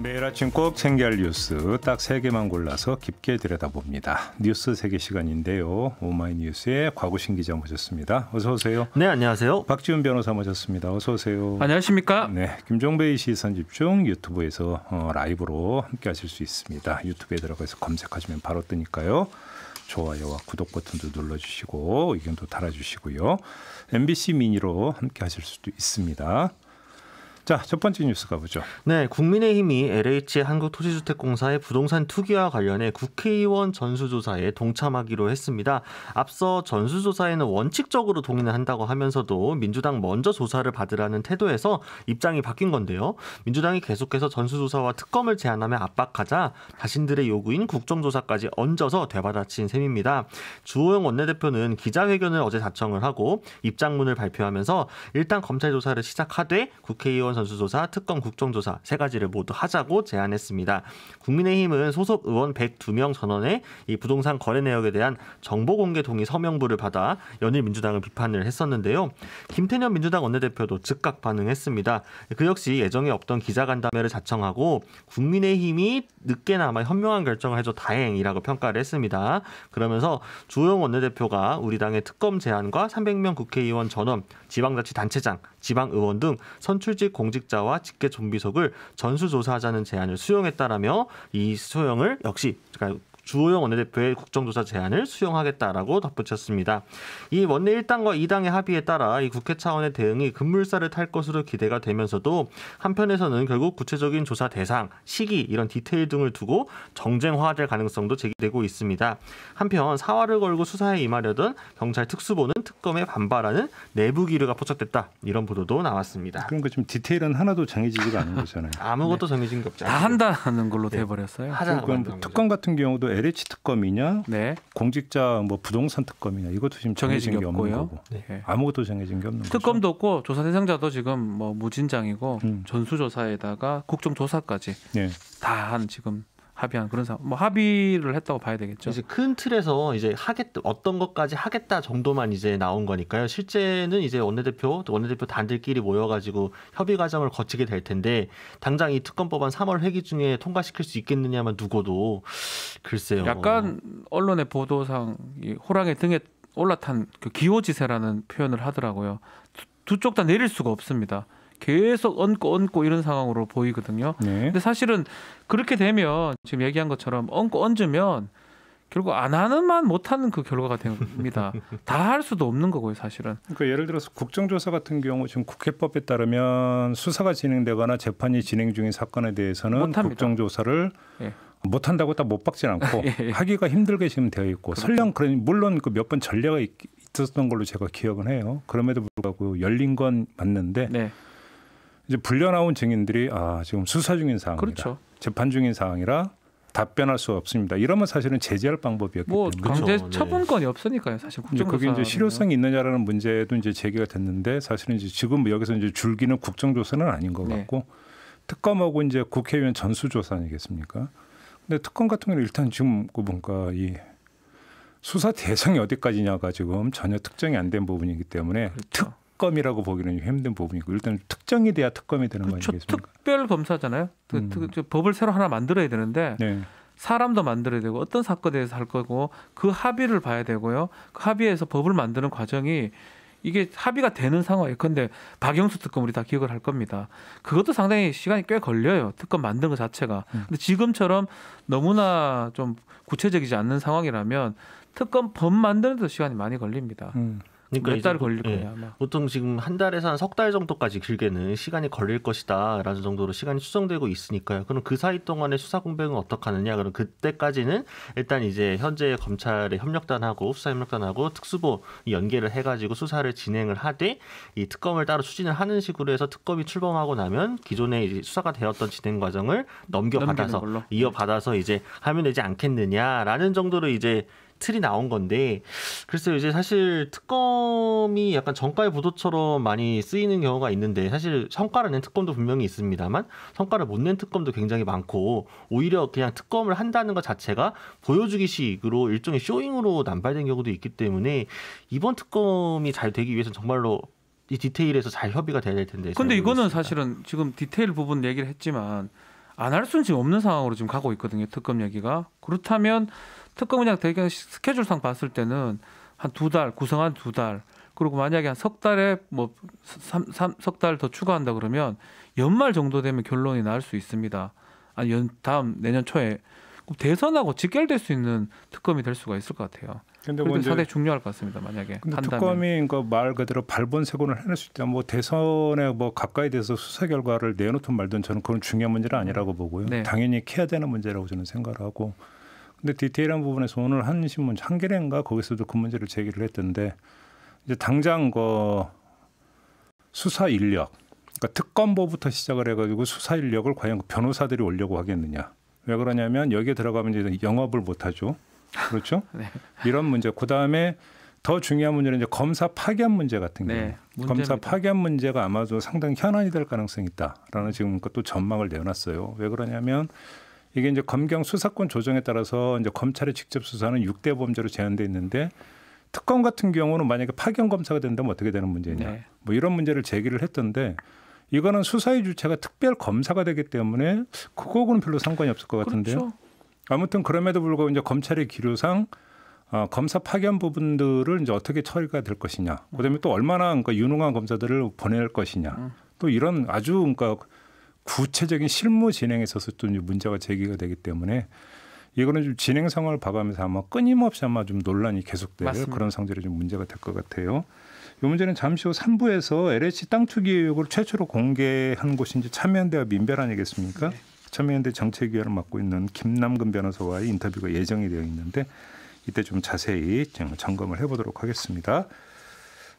매일 아침 꼭 챙겨야 할 뉴스 딱 3개만 골라서 깊게 들여다봅니다. 뉴스 3개 시간인데요. 오마이뉴스의 곽우신 기자 모셨습니다. 어서 오세요. 네, 안녕하세요. 박지훈 변호사 모셨습니다. 어서 오세요. 안녕하십니까. 네, 김종배의 시선집중 유튜브에서 라이브로 함께 하실 수 있습니다. 유튜브에 들어가서 검색하시면 바로 뜨니까요. 좋아요와 구독 버튼도 눌러주시고 의견도 달아주시고요. MBC 미니로 함께 하실 수도 있습니다. 자, 첫 번째 뉴스 가보죠. 네, 국민의힘이 LH 한국토지주택공사의 부동산 투기와 관련해 국회의원 전수조사에 동참하기로 했습니다. 앞서 전수조사에는 원칙적으로 동의는 한다고 하면서도 민주당 먼저 조사를 받으라는 태도에서 입장이 바뀐 건데요. 민주당이 계속해서 전수조사와 특검을 제안하며 압박하자 자신들의 요구인 국정조사까지 얹어서 되받아친 셈입니다. 주호영 원내대표는 기자회견을 어제 자청을 하고 입장문을 발표하면서 일단 검찰 조사를 시작하되 국회의원 전수조사, 특검 국정조사 세 가지를 모두 하자고 제안했습니다. 국민의힘은 소속 의원 102명 전원의 이 부동산 거래 내역에 대한 정보공개 동의 서명부를 받아 연일 민주당을 비판을 했었는데요. 김태년 민주당 원내대표도 즉각 반응했습니다. 그 역시 예정에 없던 기자간담회를 자청하고 국민의힘이 늦게나마 현명한 결정을 해줘 다행이라고 평가를 했습니다. 그러면서 주호영 원내대표가 우리 당의 특검 제안과 300명 국회의원 전원, 지방자치단체장, 지방의원 등 선출직 공직자와 직계 좀비속을 전수조사하자는 제안을 수용했다라며 이 수용을 역시 주호영 원내대표의 국정조사 제안을 수용하겠다라고 덧붙였습니다. 이 원내 1당과 2당의 합의에 따라 이 국회 차원의 대응이 급물살을 탈 것으로 기대가 되면서도 한편에서는 결국 구체적인 조사 대상, 시기 이런 디테일 등을 두고 정쟁화될 가능성도 제기되고 있습니다. 한편 사활을 걸고 수사에 임하려던 경찰 특수부는 특검에 반발하는 내부 기류가 포착됐다. 이런 보도도 나왔습니다. 그러니까 좀 디테일은 하나도 정해지지가 않은 거잖아요. 아무것도 정해진 게 없지 다 한다는 걸로 돼버렸어요. 그러니까 특검 같은 경우도 LH 특검이냐, 네. 공직자 뭐 부동산 특검이냐 이것도 지금 정해진 게 없는 거고 네. 아무것도 정해진 게 없는 거죠. 특검도 없고 조사 대상자도 지금 뭐 무진장이고 전수조사에다가 국정조사까지 네. 다 한 지금 합의한 그런 상황. 뭐 합의를 했다고 봐야 되겠죠. 이제 큰 틀에서 이제 하겠다 어떤 것까지 하겠다 정도만 이제 나온 거니까요. 실제는 이제 원내대표 단들끼리 모여가지고 협의 과정을 거치게 될 텐데 당장 이 특검법안 3월 회기 중에 통과시킬 수 있겠느냐만 두고도 글쎄요. 약간 언론의 보도상 이 호랑이 등에 올라탄 그 기호지세라는 표현을 하더라고요. 두 쪽 다 내릴 수가 없습니다. 계속 얹고 이런 상황으로 보이거든요. 네. 근데 사실은 그렇게 되면 지금 얘기한 것처럼 얹으면 결국 안 하는만 못하는 그 결과가 됩니다. 다 할 수도 없는 거고요, 사실은. 그러니까 예를 들어서 국정조사 같은 경우 지금 국회법에 따르면 수사가 진행되거나 재판이 진행 중인 사건에 대해서는 못합니다. 국정조사를 예. 못한다고 딱 못 박진 않고 예. 하기가 힘들게 지금 되어 있고 그렇죠. 설령 물론 그 몇 번 전례가 있었던 걸로 제가 기억은 해요. 그럼에도 불구하고 열린 건 맞는데 네. 이제 불려 나온 증인들이 지금 수사 중인 사항이다. 그렇죠. 재판 중인 사항이라 답변할 수 없습니다. 이러면 사실은 제재할 방법이었기 뭐 때문에 강제 그렇죠. 처분권이 없으니까요, 사실 이제 국정조사. 그게 이제 실효성이 있느냐라는 문제도 이제 제기가 됐는데 사실은 이제 지금 여기서 이제 줄기는 국정조사는 아닌 것 같고 네. 특검하고 이제 국회의원 전수조사 아니겠습니까? 근데 특검 같은 경우는 일단 지금 뭔가 이 수사 대상이 어디까지냐가 지금 전혀 특정이 안 된 부분이기 때문에 그렇죠. 특검이라고 보기는 힘든 부분이고 일단 특정이 돼야 특검이 되는 거 그렇죠. 아니겠습니까? 특별 검사잖아요. 법을 새로 하나 만들어야 되는데 네. 사람도 만들어야 되고 어떤 사건에 대해서 할 거고 그 합의를 봐야 되고요. 그 합의에서 법을 만드는 과정이 이게 합의가 되는 상황이에요. 그런데 박영수 특검 우리 다 기억을 할 겁니다. 그것도 상당히 시간이 꽤 걸려요. 특검 만드는 것 자체가. 근데 지금처럼 너무나 좀 구체적이지 않는 상황이라면 특검 법 만드는 데 시간이 많이 걸립니다. 그러니까 몇 달 이제 걸릴 거예요 아마. 보통 지금 한 달에서 한 석 달 정도까지 길게는 시간이 걸릴 것이다라는 정도로 시간이 추정되고 있으니까요. 그럼 그 사이 동안에 수사 공백은 어떻게 하느냐? 그럼 그때까지는 일단 이제 현재 검찰의 협력단하고 수사협력단하고 특수부 연계를 해가지고 수사를 진행을 하되 이 특검을 따로 추진을 하는 식으로 해서 특검이 출범하고 나면 기존에 이제 수사가 되었던 진행 과정을 넘겨받아서 이어받아서 이제 하면 되지 않겠느냐라는 정도로 이제 틀이 나온 건데 글쎄요 이제 사실 특검이 약간 정가의 보도처럼 많이 쓰이는 경우가 있는데 사실 성과를 낸 특검도 분명히 있습니다만 성과를 못 낸 특검도 굉장히 많고 오히려 그냥 특검을 한다는 것 자체가 보여주기식으로 일종의 쇼잉으로 남발된 경우도 있기 때문에 이번 특검이 잘 되기 위해서는 정말로 이 디테일에서 잘 협의가 돼야 될 텐데. 근데 이거는 사실은 지금 디테일 부분 얘기를 했지만 안 할 수는 지금 없는 상황으로 지금 가고 있거든요. 특검 얘기가. 그렇다면 특검 그냥 대개 스케줄상 봤을 때는 한 2달 구성한 2달 그리고 만약에 한 석 달에 뭐 석 달 더 추가한다 그러면 연말 정도 되면 결론이 날 수 있습니다. 아니 다음 내년 초에 대선하고 직결될 수 있는 특검이 될 수가 있을 것 같아요. 근데 그래도 상당히 중요할 것 같습니다. 만약에 근데 한다면. 특검이 그러니까 말 그대로 발본색원을 해낼 수 있다. 뭐 대선에 뭐 가까이 돼서 수사 결과를 내놓든 말든 저는 그건 중요한 문제는 아니라고 보고요. 네. 당연히 캐야 되는 문제라고 저는 생각을 하고. 근데 디테일한 부분에서 오늘 한 신문 한겨레인가 거기서도 그 문제를 제기를 했던데 이제 당장 그 수사 인력, 그러니까 특검보부터 시작을 해가지고 수사 인력을 과연 변호사들이 오려고 하겠느냐? 왜 그러냐면 여기에 들어가면 이제 영업을 못하죠. 그렇죠? 네. 이런 문제. 그 다음에 더 중요한 문제는 이제 검사 파견 문제 같은 경우. 네, 검사 문제입니다. 파견 문제가 아마도 상당히 현안이 될 가능성이 있다라는 지금 또 전망을 내놨어요. 왜 그러냐면 이게 이제 검경 수사권 조정에 따라서 이제 검찰의 직접 수사는 6대 범죄로 제한돼 있는데 특검 같은 경우는 만약에 파견 검사가 된다면 어떻게 되는 문제냐. 네. 뭐 이런 문제를 제기를 했던데 이거는 수사의 주체가 특별 검사가 되기 때문에 그거하고는 별로 상관이 없을 것 같은데요. 그렇죠. 아무튼 그럼에도 불구하고 이제 검찰의 기류상 검사 파견 부분들을 이제 어떻게 처리가 될 것이냐. 그다음에 또 얼마나 그러니까 유능한 검사들을 보낼 것이냐. 또 이런 아주 그러니까 구체적인 실무 진행에 있어서 또 이제 문제가 제기가 되기 때문에 이거는 좀 진행 상황을 봐가면서 아마 끊임없이 아마 좀 논란이 계속될 맞습니다. 그런 성질이 좀 문제가 될 것 같아요. 이 문제는 잠시 후 3부에서 LH 땅 투기 의혹을 최초로 공개한 곳이 이제 참여연대와 민변 아니겠습니까? 네. 참여연대 정책위원을 맡고 있는 김남근 변호사와의 인터뷰가 예정이 되어 있는데 이때 좀 자세히 점검을 해보도록 하겠습니다.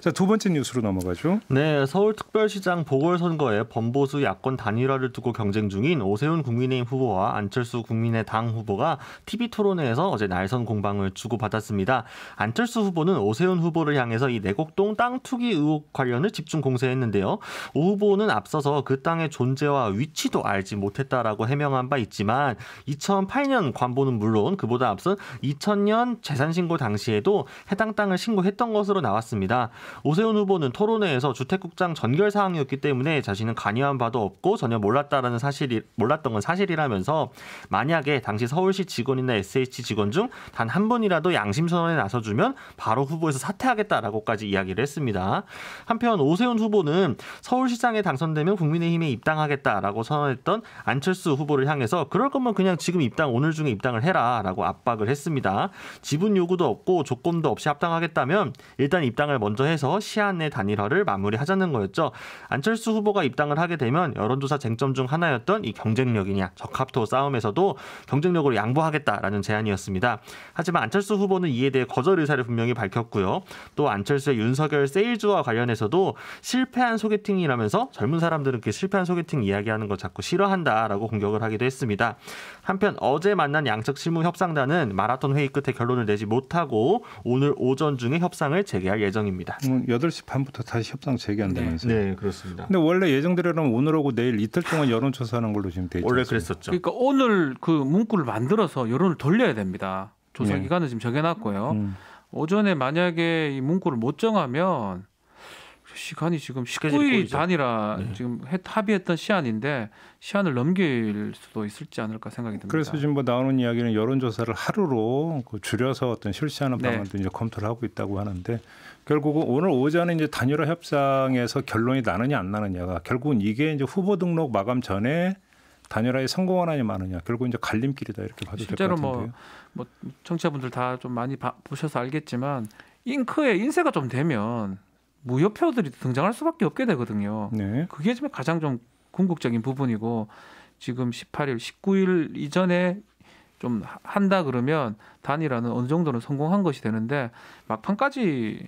자, 두 번째 뉴스로 넘어가죠. 네, 서울특별시장 보궐선거에 범보수 야권 단일화를 두고 경쟁 중인 오세훈 국민의힘 후보와 안철수 국민의당 후보가 TV토론회에서 어제 날선 공방을 주고받았습니다. 안철수 후보는 오세훈 후보를 향해서 이 내곡동 땅 투기 의혹 관련을 집중 공세했는데요. 오 후보는 앞서서 그 땅의 존재와 위치도 알지 못했다라고 해명한 바 있지만 2008년 관보는 물론 그보다 앞선 2000년 재산신고 당시에도 해당 땅을 신고했던 것으로 나왔습니다. 오세훈 후보는 토론회에서 주택국장 전결 사항이었기 때문에 자신은 관여한 바도 없고 전혀 몰랐던 건 사실이라면서 만약에 당시 서울시 직원이나 SH 직원 중 단 한 분이라도 양심선언에 나서주면 바로 후보에서 사퇴하겠다라고까지 이야기를 했습니다. 한편 오세훈 후보는 서울시장에 당선되면 국민의힘에 입당하겠다라고 선언했던 안철수 후보를 향해서 그럴 거면 그냥 지금 오늘 중에 입당을 해라라고 압박을 했습니다. 지분 요구도 없고 조건도 없이 합당하겠다면 일단 입당을 먼저 해서 시한 내 단일화를 마무리하자는 거였죠. 안철수 후보가 입당을 하게 되면 여론조사 쟁점 중 하나였던 이 경쟁력이냐 적합도 싸움에서도 경쟁력으로 양보하겠다라는 제안이었습니다. 하지만 안철수 후보는 이에 대해 거절 의사를 분명히 밝혔고요. 또 안철수의 윤석열 세일즈와 관련해서도 실패한 소개팅이라면서 젊은 사람들은 그 실패한 소개팅 이야기하는 거 자꾸 싫어한다라고 공격을 하기도 했습니다. 한편 어제 만난 양측 실무협상단은 마라톤 회의 끝에 결론을 내지 못하고 오늘 오전 중에 협상을 재개할 예정입니다. 8시 반부터 다시 협상 재개한다면서요. 네, 그렇습니다. 근데 원래 예정대로는 오늘하고 내일 이틀 동안 여론조사하는 걸로 지금 돼 있죠. 원래 그랬었죠. 그러니까 오늘 그 문구를 만들어서 여론을 돌려야 됩니다. 조사 네. 기간을 지금 정해놨고요. 오전에 만약에 이 문구를 못 정하면 시간이 지금 스케줄이 19일 꼬이죠. 단위라 네. 지금 합의했던 시한인데 시한을 넘길 수도 있을지 않을까 생각이 듭니다. 그래서 지금 뭐 나오는 이야기는 여론조사를 하루로 줄여서 어떤 실시하는 네. 방안도 이제 검토를 하고 있다고 하는데 결국은 오늘 오전에 이제 단일화 협상에서 결론이 나느냐 안 나느냐가 결국은 이게 이제 후보 등록 마감 전에 단일화에 성공하느냐 마느냐 결국 이제 갈림길이다 이렇게 봐도 될 것 실제로 같은데요. 뭐 청취자분들 다 좀 많이 보셔서 알겠지만 잉크에 인쇄가 좀 되면 무효표들이 등장할 수밖에 없게 되거든요. 네. 그게 지금 가장 좀 궁극적인 부분이고 지금 18일, 19일 이전에 좀 한다 그러면 단일화는 어느 정도는 성공한 것이 되는데 막판까지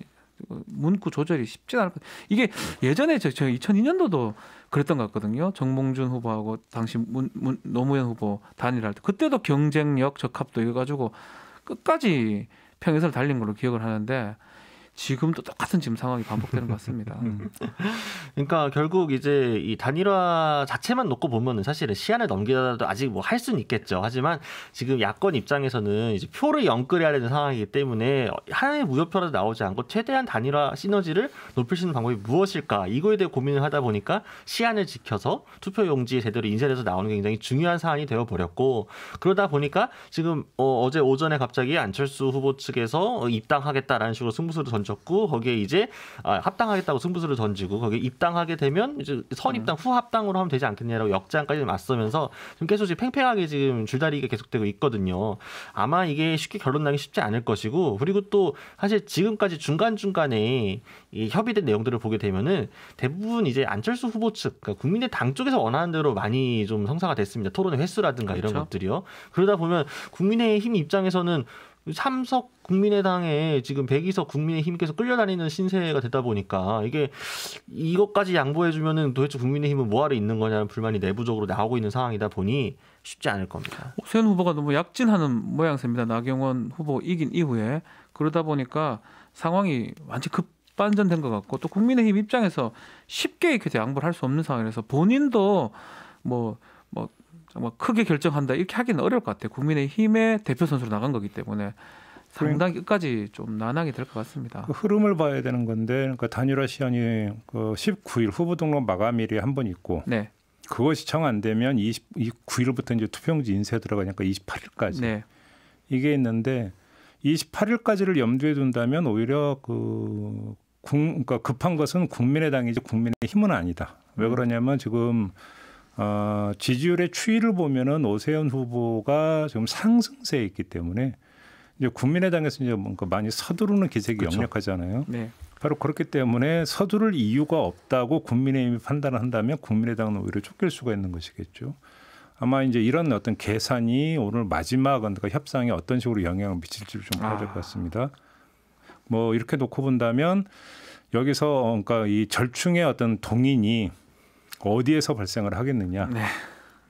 문구 조절이 쉽지 않을 것. 이게 예전에 저 2002년도도 그랬던 것 같거든요. 정몽준 후보하고 당시 노무현 후보 단일화할 때 그때도 경쟁력 적합도 이거 가지고 끝까지 평행선을 달린 걸로 기억을 하는데 지금도 똑같은 지금 상황이 반복되는 것 같습니다. 그러니까 결국 이제 이 단일화 자체만 놓고 보면은 사실은 시한을 넘기더라도 아직 뭐 할 수는 있겠죠. 하지만 지금 야권 입장에서는 이제 표를 연끌해야 되는 상황이기 때문에 하나의 무효표라도 나오지 않고 최대한 단일화 시너지를 높일 수 있는 방법이 무엇일까 이거에 대해 고민을 하다 보니까 시한을 지켜서 투표 용지에 제대로 인쇄돼서 나오는 게 굉장히 중요한 사안이 되어 버렸고 그러다 보니까 지금 어제 오전에 갑자기 안철수 후보 측에서 입당하겠다라는 식으로 승부수를 던졌고 거기에 이제 합당하겠다고 승부수를 던지고 거기에 입당하게 되면 이제 선입당 후합당으로 하면 되지 않겠냐라고 역장까지 맞서면서 지금 계속 지금 팽팽하게 지금 줄다리기가 계속되고 있거든요. 아마 이게 쉽게 결론 나기 쉽지 않을 것이고 그리고 또 사실 지금까지 중간중간에 이 협의된 내용들을 보게 되면은 대부분 이제 안철수 후보 측 그러니까 국민의당 쪽에서 원하는 대로 많이 좀 성사가 됐습니다. 토론의 횟수라든가 이런 그렇죠. 것들이요. 그러다 보면 국민의힘 입장에서는 3석 국민의당에 지금 102석 국민의힘께서 끌려다니는 신세가 되다 보니까 이게 이것까지 양보해주면은 도대체 국민의힘은 뭐하러 있는 거냐는 불만이 내부적으로 나오고 있는 상황이다 보니 쉽지 않을 겁니다. 오세훈 후보가 너무 약진하는 모양새입니다. 나경원 후보 이긴 이후에 그러다 보니까 상황이 완전 급반전된 것 같고 또 국민의힘 입장에서 쉽게 이렇게 양보를 할 수 없는 상황이라서 본인도 뭐 정말 크게 결정한다 이렇게 하기는 어려울 것 같아요. 국민의힘의 대표 선수로 나간 거기 때문에 상당히 끝까지 좀 난항이 될 것 같습니다. 그 흐름을 봐야 되는 건데 그러니까 단일화 시한이 그 19일 후보 등록 마감일이 한 번 있고 네. 그것이 정 안 되면 29일부터 이제 투표용지 인쇄 들어가니까 28일까지 네. 이게 있는데 28일까지를 염두에 둔다면 오히려 그러니까 급한 것은 국민의당이지 국민의힘은 아니다. 왜 그러냐면 지금 지지율의 추이를 보면은 오세훈 후보가 지금 상승세에 있기 때문에 이제 국민의당에서 이제 뭔가 많이 서두르는 기색이 그렇죠. 역력하잖아요. 네. 바로 그렇기 때문에 서두를 이유가 없다고 국민의힘이 판단을 한다면 국민의당은 오히려 쫓길 수가 있는 것이겠죠. 아마 이제 이런 어떤 계산이 오늘 마지막 그러니까 협상에 어떤 식으로 영향을 미칠지를 좀 봐야 될 것 같습니다. 뭐 이렇게 놓고 본다면 여기서 그러니까 이 절충의 어떤 동인이 어디에서 발생을 하겠느냐. 네.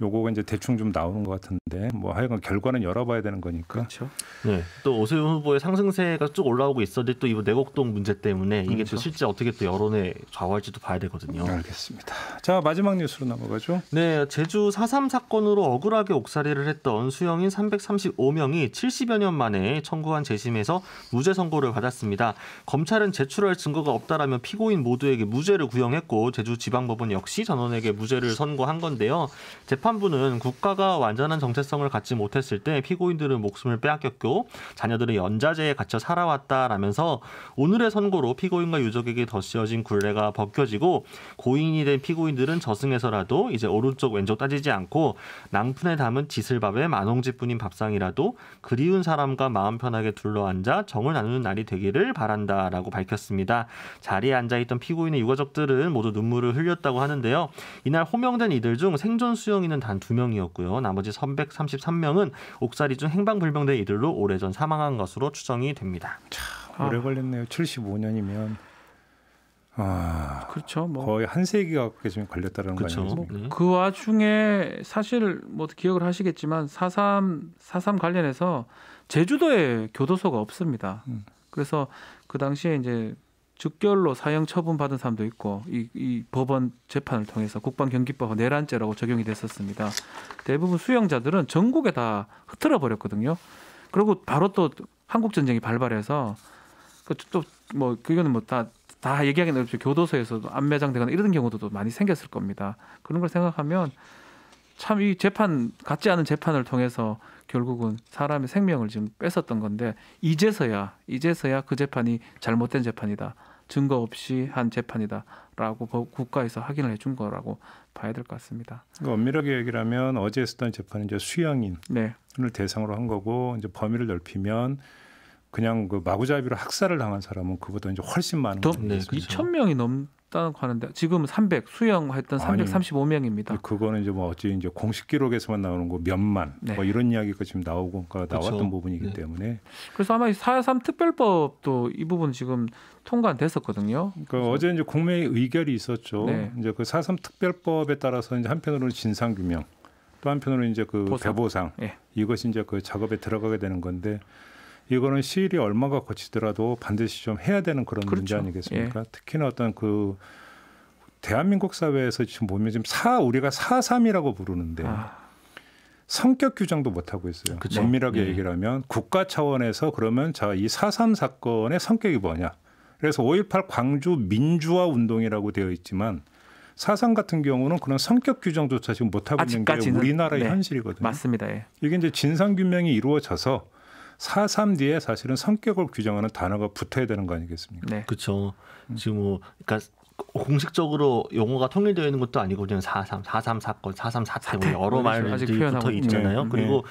요거가 이제 대충 좀 나오는 것 같은데 뭐 하여간 결과는 열어봐야 되는 거니까. 그렇죠. 네, 또 오세훈 후보의 상승세가 쭉 올라오고 있었는데 또 이번 내곡동 문제 때문에 이게 그렇죠. 또 실제 어떻게 또 여론에 좌우할지도 봐야 되거든요. 알겠습니다. 자 마지막 뉴스로 넘어가죠. 네, 제주 4.3 사건으로 억울하게 옥살이를 했던 수영인 335명이 70여 년 만에 청구한 재심에서 무죄 선고를 받았습니다. 검찰은 제출할 증거가 없다라며 피고인 모두에게 무죄를 구형했고 제주지방법원 역시 전원에게 무죄를 선고한 건데요. 재판부는 국가가 완전한 정체성을 갖지 못했을 때 피고인들은 목숨을 빼앗겼고 자녀들은 연자제에 갇혀 살아왔다라면서 오늘의 선고로 피고인과 유족에게 덧씌워진 굴레가 벗겨지고 고인이 된 피고인들은 저승에서라도 이제 오른쪽 왼쪽 따지지 않고 낭푼에 담은 지슬밥에 만홍지뿐인 밥상이라도 그리운 사람과 마음 편하게 둘러앉아 정을 나누는 날이 되기를 바란다라고 밝혔습니다. 자리에 앉아있던 피고인의 유가족들은 모두 눈물을 흘렸다고 하는데요. 이날 호명된 이들 중 생존 수용인은 단 2명이었고요. 나머지 333명은 옥살이 중 행방불명된 이들로 오래전 사망한 것으로 추정이 됩니다. 오래 걸렸네요. 75년이면 그렇죠. 뭐 거의 한 세기가 가깝게 지금 걸렸다는 거 그렇죠. 아니겠습니까? 네. 그 와중에 사실 뭐 기억을 하시겠지만 4.3 관련해서 제주도에 교도소가 없습니다. 그래서 그 당시에 이제 즉결로 사형 처분 받은 사람도 있고 이 법원 재판을 통해서 국방경기법 내란죄라고 적용이 됐었습니다. 대부분 수용자들은 전국에 다 흩어져 버렸거든요. 그리고 바로 또 한국 전쟁이 발발해서 또 뭐 그거는 뭐 다 얘기하기는 어렵죠. 교도소에서도 안매장되거나 이런 경우도 또 많이 생겼을 겁니다. 그런 걸 생각하면 참 이 재판 같지 않은 재판을 통해서 결국은 사람의 생명을 지금 뺏었던 건데 이제서야 그 재판이 잘못된 재판이다. 증거 없이 한 재판이다라고 국가에서 확인을 해준 거라고 봐야 될 것 같습니다. 그러니까 엄밀하게 얘기를 하면 어제 했었던 재판은 이제 수양인을 네, 대상으로 한 거고 이제 범위를 넓히면 그냥 그 마구잡이로 학살을 당한 사람은 그보다 이제 훨씬 많은 더 거죠. 네, 그렇죠. 2,000명이 넘다고 하는데 지금 300 수용했던 아니, 335명입니다. 그거는 이제 뭐 어찌 이제 공식 기록에서만 나오는 거 몇만 네. 뭐 이런 이야기가 지금 나오고 그러니까 나왔던 그렇죠. 부분이기 네. 때문에 그래서 아마 이 4.3 특별법도 이 부분 지금 통과됐었거든요. 그러니까 어제 이제 국회의 의결이 있었죠. 네. 이제 그 4.3 특별법에 따라서 이제 한편으로는 진상 규명, 또 한편으로는 이제 그 보상. 배보상 네. 이것이 이제 그 작업에 들어가게 되는 건데 이거는 시일이 얼마가 거치더라도 반드시 좀 해야 되는 그런 그렇죠. 문제 아니겠습니까? 특히나 어떤 그 대한민국 사회에서 지금 보면 지금 우리가 4.3이라고 부르는데 성격 규정도 못 하고 있어요. 그쵸. 엄밀하게 예. 얘기를 하면 국가 차원에서 그러면 자, 이 4.3 사건의 성격이 뭐냐? 그래서 5.18 광주 민주화 운동이라고 되어 있지만 4.3 같은 경우는 그런 성격 규정조차 지금 못 하고 있는 게 아직까지는, 우리나라의 네. 현실이거든요. 맞습니다. 예. 이게 이제 진상 규명이 이루어져서 4.3 뒤에 사실은 성격을 규정하는 단어가 붙어야 되는 거 아니겠습니까? 네. 그렇죠. 지금 뭐 그러니까 공식적으로 용어가 통일되어 있는 것도 아니고 그냥 4.3 사건, 4.3 사태 뭐 여러 아직 말들이 표현하고 붙어 있잖아요. 네. 그리고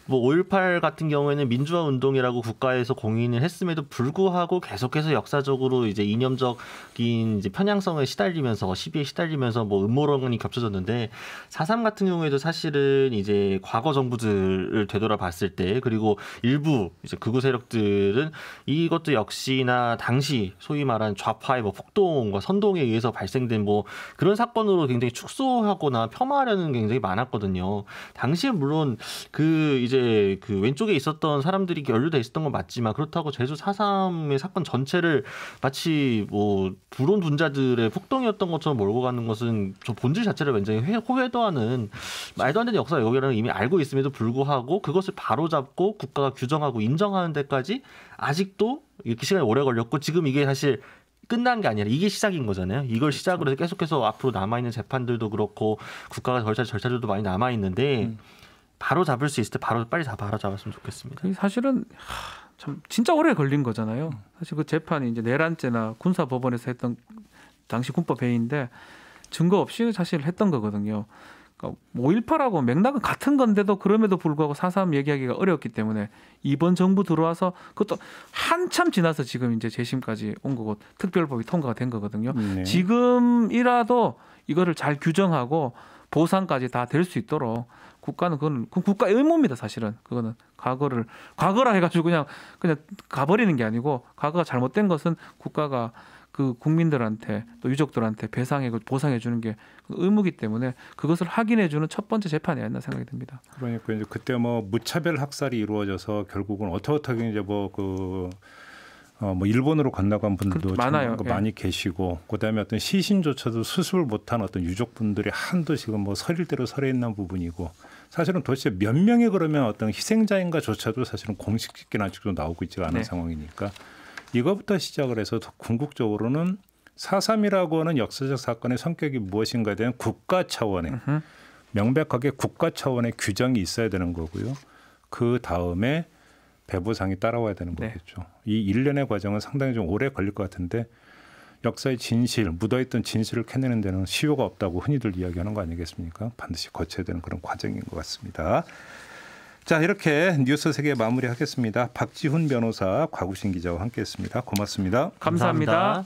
뭐 5.18 같은 경우에는 민주화 운동이라고 국가에서 공인을 했음에도 불구하고 계속해서 역사적으로 이제 이념적인 이제 편향성에 시달리면서 시비에 시달리면서 뭐 음모론이 겹쳐졌는데 4.3 같은 경우에도 사실은 이제 과거 정부들을 되돌아봤을 때 그리고 일부 이제 극우 세력들은 이것도 역시나 당시 소위 말한 좌파의 뭐 폭동과 선동에 의해서 발생된 뭐 그런 사건으로 굉장히 축소하거나 폄하하려는 게 굉장히 많았거든요. 당시에 물론 그 이제 그 왼쪽에 있었던 사람들이 연루돼 있었던 건 맞지만 그렇다고 제주 4.3의 사건 전체를 마치 뭐 불온 분자들의 폭동이었던 것처럼 몰고 가는 것은 저 본질 자체를 굉장히 호외도하는 말도 안 되는 역사 왜곡이라는 이미 알고 있음에도 불구하고 그것을 바로잡고 국가가 규정하고 인정하는 데까지 아직도 이렇게 시간이 오래 걸렸고 지금 이게 사실 끝난 게 아니라 이게 시작인 거잖아요. 이걸 시작으로 해서 계속해서 앞으로 남아있는 재판들도 그렇고 국가가 절차들도 많이 남아있는데 바로 잡을 수 있을 때 빨리 바로 잡았으면 좋겠습니다. 사실은 참 진짜 오래 걸린 거잖아요. 사실 그 재판이 이제 내란죄나 군사법원에서 했던 당시 군법 회의인데 증거 없이 사실 했던 거거든요. 그러니까 5.18하고 맥락은 같은 건데도 그럼에도 불구하고 4.3 얘기하기가 어렵기 때문에 이번 정부 들어와서 그것도 한참 지나서 지금 이제 재심까지 온 거고 특별법이 통과가 된 거거든요. 네. 지금이라도 이거를 잘 규정하고 보상까지 다 될 수 있도록 국가는 그건 국가의 의무입니다. 사실은 그거는 과거라 해가지고 그냥 가버리는 게 아니고 과거가 잘못된 것은 국가가 그 국민들한테 또 유족들한테 배상해 보상해 주는 게 의무이기 때문에 그것을 확인해 주는 첫 번째 재판이 아니었나 생각이 듭니다. 그러니까 이제 그때 뭐 무차별 학살이 이루어져서 결국은 어떻게 이제 뭐 일본으로 건너간 분들도 많아요. 많이 계시고 그다음에 어떤 시신조차도 수습을 못한 어떤 유족분들이 한도 지금 뭐 서릴대로 서려 있는 부분이고 사실은 도대체 몇 명이 그러면 어떤 희생자인가조차도 사실은 공식적인 아직도 나오고 있지가 않은 상황이니까 이거부터 시작을 해서 궁극적으로는 4.3이라고 하는 역사적 사건의 성격이 무엇인가에 대한 국가 차원의 명백하게 국가 차원의 규정이 있어야 되는 거고요. 그 다음에 배부상이 따라와야 되는 거겠죠. 이 일련의 과정은 상당히 좀 오래 걸릴 것 같은데 역사의 진실, 묻어있던 진실을 캐내는 데는 시효가 없다고 흔히들 이야기하는 거 아니겠습니까? 반드시 거쳐야 되는 그런 과정인 것 같습니다. 자, 이렇게 뉴스 세계 마무리하겠습니다. 박지훈 변호사, 곽우신 기자와 함께했습니다. 고맙습니다. 감사합니다.